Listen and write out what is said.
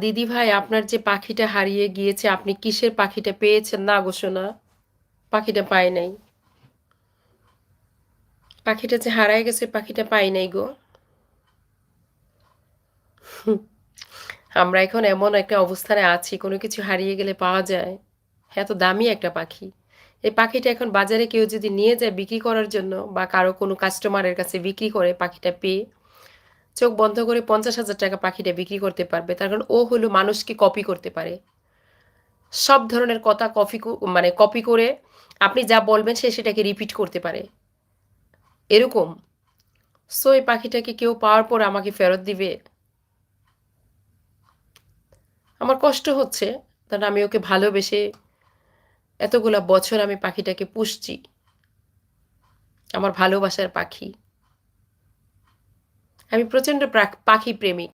দিদি ভাই, আপনার যে পাখিটা হারিয়ে গিয়েছে, আপনি কিসের পাখিটা পেয়েছেন? না গো সোনা, পাখিটা পাই নাই। পাখিটা যে হারায় গেছে, পাখিটা পাই নাই গো। আমরা এখন এমন একটা অবস্থানে আছি, কোনো কিছু হারিয়ে গেলে পাওয়া যায়। এত দামি একটা পাখি। এই পাখিটা এখন বাজারে কেউ যদি নিয়ে যায় বিক্রি করার জন্য, বা কারো কোনো কাস্টমারের কাছে বিক্রি করে পাখিটা পেয়ে, চোখ বন্ধ করে 50,000 টাকা পাখিটা বিক্রি করতে পারবে। তার কারণ ও হলো মানুষকে কপি করতে পারে। সব ধরনের কথা মানে কপি করে আপনি যা বলবেন সে সেটাকে রিপিট করতে পারে, এরকম। সো এই পাখিটাকে কেউ পাওয়ার পর আমাকে ফেরত দিবে? আমার কষ্ট হচ্ছে, কারণ আমি ওকে ভালোবেসে এতগুলা বছর আমি পাখিটাকে পুষছি। আমার ভালোবাসার পাখি। আমি প্রচন্ড পাখি প্রেমিক।